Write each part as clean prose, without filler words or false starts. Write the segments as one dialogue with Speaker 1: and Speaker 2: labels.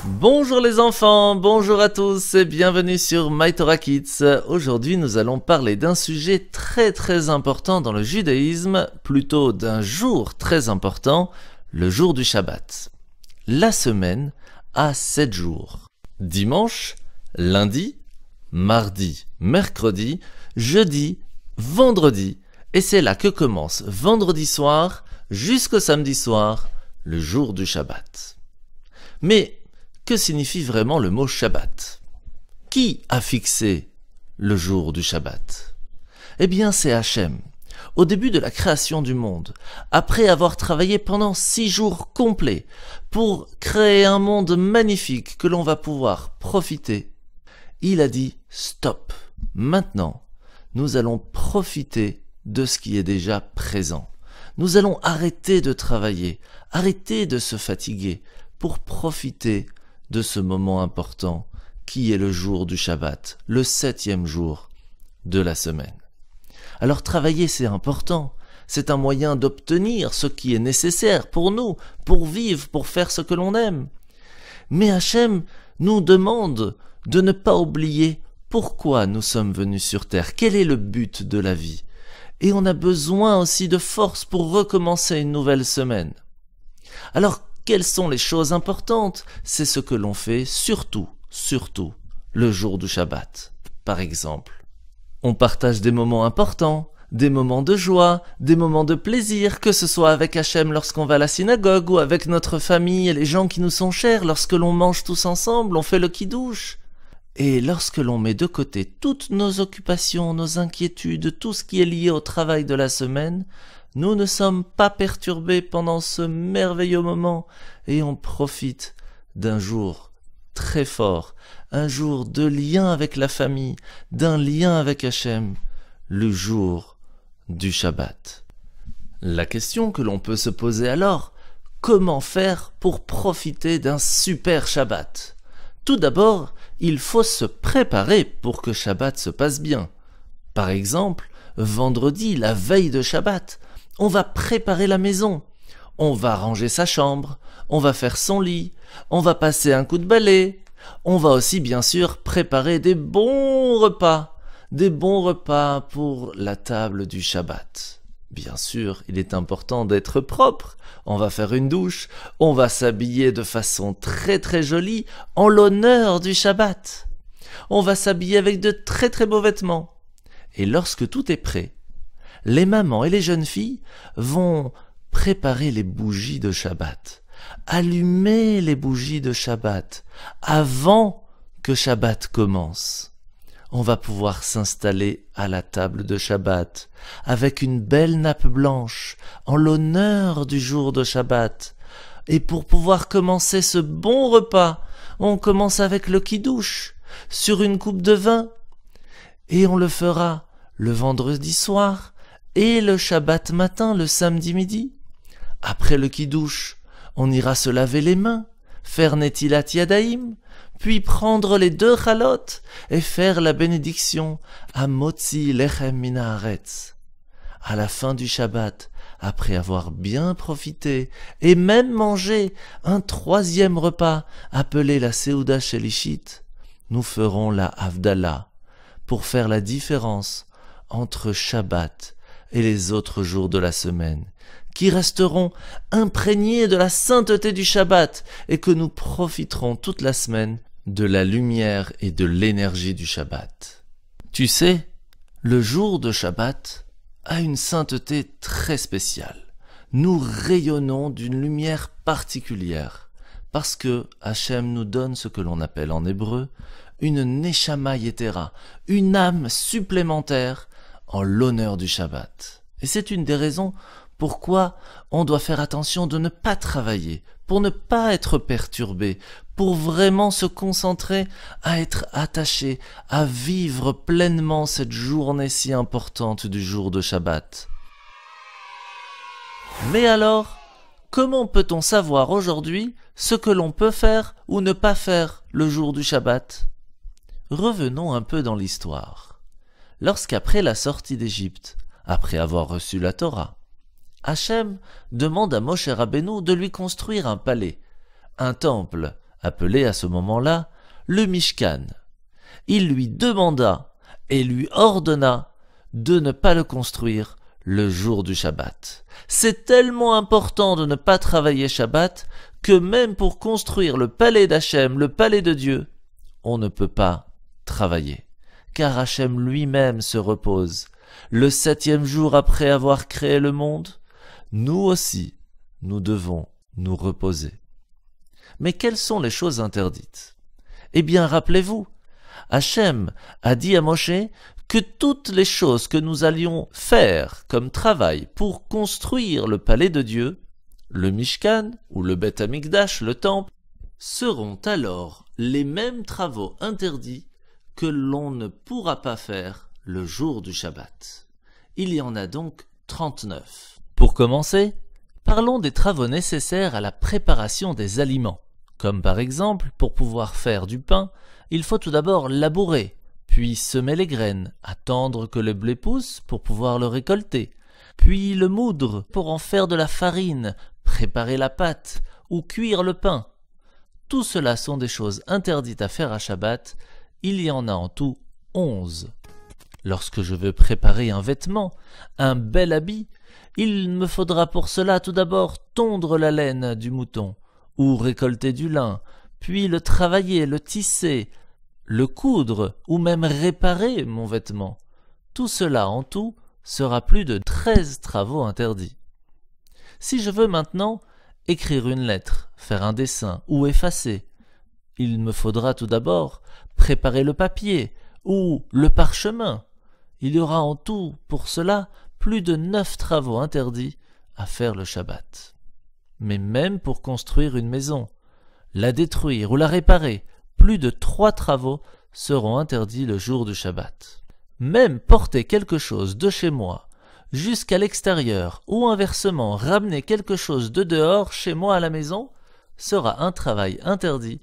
Speaker 1: Bonjour les enfants, bonjour à tous et bienvenue sur My Torah Kids. Aujourd'hui nous allons parler d'un sujet très important dans le judaïsme, plutôt d'un jour très important, le jour du Shabbat. La semaine a 7 jours. Dimanche, lundi, mardi, mercredi, jeudi, vendredi. Et c'est là que commence vendredi soir jusqu'au samedi soir, le jour du Shabbat. Mais que signifie vraiment le mot Shabbat? Qui a fixé le jour du Shabbat? Eh bien, c'est Hachem. Au début de la création du monde, après avoir travaillé pendant 6 jours complets pour créer un monde magnifique que l'on va pouvoir profiter, il a dit « Stop, maintenant, nous allons profiter de ce qui est déjà présent. Nous allons arrêter de travailler, arrêter de se fatiguer pour profiter de ce moment important qui est le jour du Shabbat, le 7e jour de la semaine. Alors travailler c'est important, c'est un moyen d'obtenir ce qui est nécessaire pour nous, pour vivre, pour faire ce que l'on aime. Mais Hachem nous demande de ne pas oublier pourquoi nous sommes venus sur terre, quel est le but de la vie. Et on a besoin aussi de force pour recommencer une nouvelle semaine. Alors, quelles sont les choses importantes? C'est ce que l'on fait surtout, le jour du Shabbat. Par exemple, on partage des moments importants, des moments de joie, des moments de plaisir, que ce soit avec Hachem lorsqu'on va à la synagogue ou avec notre famille et les gens qui nous sont chers, lorsque l'on mange tous ensemble, on fait le kidouche. Et lorsque l'on met de côté toutes nos occupations, nos inquiétudes, tout ce qui est lié au travail de la semaine, nous ne sommes pas perturbés pendant ce merveilleux moment et on profite d'un jour très fort, un jour de lien avec la famille, d'un lien avec Hachem, le jour du Shabbat. La question que l'on peut se poser alors, comment faire pour profiter d'un super Shabbat? Tout d'abord, il faut se préparer pour que Shabbat se passe bien. Par exemple, vendredi, la veille de Shabbat, on va préparer la maison, on va ranger sa chambre, on va faire son lit, on va passer un coup de balai, on va aussi bien sûr préparer des bons repas pour la table du Shabbat. Bien sûr, il est important d'être propre, on va faire une douche, on va s'habiller de façon très jolie en l'honneur du Shabbat. On va s'habiller avec de très beaux vêtements. Et lorsque tout est prêt, les mamans et les jeunes filles vont préparer les bougies de Shabbat, allumer les bougies de Shabbat avant que Shabbat commence. On va pouvoir s'installer à la table de Shabbat avec une belle nappe blanche en l'honneur du jour de Shabbat. Et pour pouvoir commencer ce bon repas, on commence avec le kidouche sur une coupe de vin et on le fera le vendredi soir et le Shabbat matin, le samedi midi. Après le kidouche, on ira se laver les mains, faire netilat yadaim, puis prendre les 2 chalot et faire la bénédiction à Motzi lechem min haaretz. À la fin du Shabbat, après avoir bien profité et même mangé un 3e repas appelé la Seuda Shelishit, nous ferons la Havdalah pour faire la différence entre Shabbat et les autres jours de la semaine, qui resteront imprégnés de la sainteté du Shabbat et que nous profiterons toute la semaine de la lumière et de l'énergie du Shabbat. Tu sais, le jour de Shabbat a une sainteté très spéciale. Nous rayonnons d'une lumière particulière parce que Hachem nous donne ce que l'on appelle en hébreu une neshama yetera, une âme supplémentaire en l'honneur du Shabbat. Et c'est une des raisons pourquoi on doit faire attention de ne pas travailler, pour ne pas être perturbé, pour vraiment se concentrer à être attaché, à vivre pleinement cette journée si importante du jour de Shabbat. Mais alors, comment peut-on savoir aujourd'hui ce que l'on peut faire ou ne pas faire le jour du Shabbat? Revenons un peu dans l'histoire. Lorsqu'après la sortie d'Égypte, après avoir reçu la Torah, Hachem demande à Moshe Rabbeinu de lui construire un palais, un temple, appelé à ce moment-là le Mishkan. Il lui demanda et lui ordonna de ne pas le construire le jour du Shabbat. C'est tellement important de ne pas travailler Shabbat que même pour construire le palais d'Hachem, le palais de Dieu, on ne peut pas travailler. Car Hachem lui-même se repose. Le 7e jour après avoir créé le monde, nous aussi, nous devons nous reposer. Mais quelles sont les choses interdites? Eh bien, rappelez-vous, Hachem a dit à Moshe que toutes les choses que nous allions faire comme travail pour construire le palais de Dieu, le Mishkan ou le Beth Amikdash, le temple, seront alors les mêmes travaux interdits que l'on ne pourra pas faire le jour du Shabbat. Il y en a donc 39. Pour commencer, parlons des travaux nécessaires à la préparation des aliments. Comme par exemple, pour pouvoir faire du pain, il faut tout d'abord labourer, puis semer les graines, attendre que le blé pousse pour pouvoir le récolter, puis le moudre pour en faire de la farine, préparer la pâte ou cuire le pain. Tout cela sont des choses interdites à faire à Shabbat. Il y en a en tout 11. Lorsque je veux préparer un vêtement, un bel habit, il me faudra pour cela tout d'abord tondre la laine du mouton, ou récolter du lin, puis le travailler, le tisser, le coudre, ou même réparer mon vêtement. Tout cela en tout sera plus de 13 travaux interdits. Si je veux maintenant écrire une lettre, faire un dessin ou effacer, il me faudra tout d'abord préparer le papier ou le parchemin. Il y aura en tout, pour cela, plus de 9 travaux interdits à faire le Shabbat. Mais même pour construire une maison, la détruire ou la réparer, plus de 3 travaux seront interdits le jour du Shabbat. Même porter quelque chose de chez moi jusqu'à l'extérieur ou inversement ramener quelque chose de dehors chez moi à la maison sera un travail interdit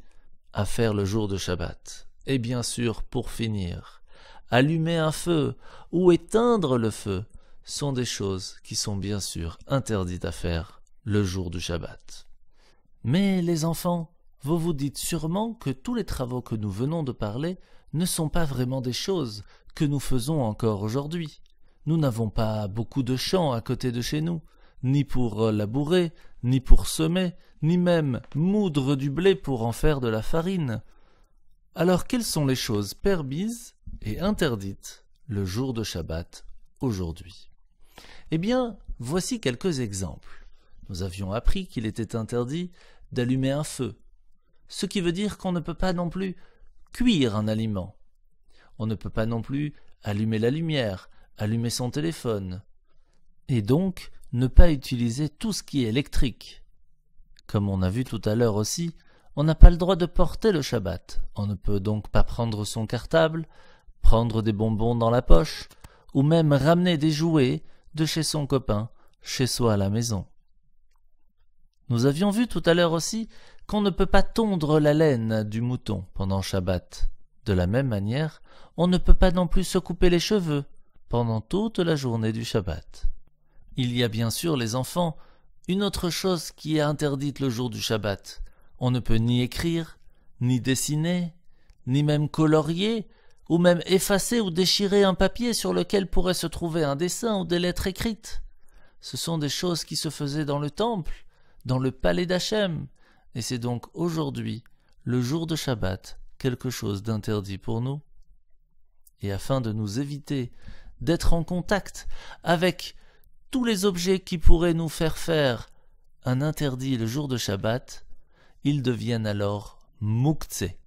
Speaker 1: à faire le jour de Shabbat. Et bien sûr, pour finir, allumer un feu ou éteindre le feu sont des choses qui sont bien sûr interdites à faire le jour du Shabbat. Mais les enfants, vous vous dites sûrement que tous les travaux que nous venons de parler ne sont pas vraiment des choses que nous faisons encore aujourd'hui. Nous n'avons pas beaucoup de champs à côté de chez nous, ni pour labourer, ni pour semer, ni même moudre du blé pour en faire de la farine. Alors quelles sont les choses permises et interdites le jour de Shabbat aujourd'hui? Eh bien, voici quelques exemples. Nous avions appris qu'il était interdit d'allumer un feu, ce qui veut dire qu'on ne peut pas non plus cuire un aliment. On ne peut pas non plus allumer la lumière, allumer son téléphone, et donc ne pas utiliser tout ce qui est électrique. Comme on a vu tout à l'heure aussi, on n'a pas le droit de porter le Shabbat. On ne peut donc pas prendre son cartable, prendre des bonbons dans la poche, ou même ramener des jouets de chez son copain, chez soi à la maison. Nous avions vu tout à l'heure aussi qu'on ne peut pas tondre la laine du mouton pendant Shabbat. De la même manière, on ne peut pas non plus se couper les cheveux pendant toute la journée du Shabbat. Il y a bien sûr, les enfants, une autre chose qui est interdite le jour du Shabbat. On ne peut ni écrire, ni dessiner, ni même colorier, ou même effacer ou déchirer un papier sur lequel pourrait se trouver un dessin ou des lettres écrites. Ce sont des choses qui se faisaient dans le temple, dans le palais d'Hachem, et c'est donc aujourd'hui, le jour de Shabbat, quelque chose d'interdit pour nous. Et afin de nous éviter d'être en contact avec tous les objets qui pourraient nous faire un interdit le jour de Shabbat, ils deviennent alors mouktsé,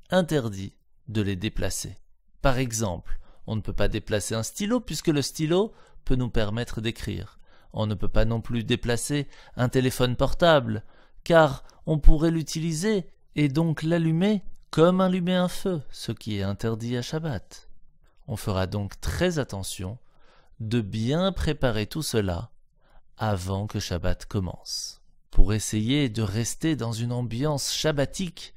Speaker 1: interdit de les déplacer. Par exemple, on ne peut pas déplacer un stylo puisque le stylo peut nous permettre d'écrire. On ne peut pas non plus déplacer un téléphone portable, car on pourrait l'utiliser et donc l'allumer comme allumer un feu, ce qui est interdit à Shabbat. On fera donc très attention de bien préparer tout cela avant que Shabbat commence. Pour essayer de rester dans une ambiance shabbatique,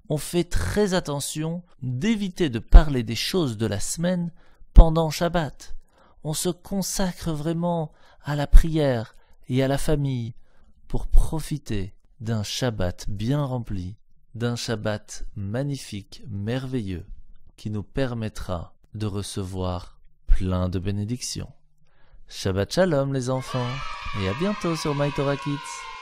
Speaker 1: on fait très attention d'éviter de parler des choses de la semaine pendant Shabbat. On se consacre vraiment à la prière et à la famille pour profiter d'un Shabbat bien rempli d'un Shabbat magnifique, merveilleux, qui nous permettra de recevoir plein de bénédictions. Shabbat Shalom les enfants, et à bientôt sur My Torah Kids.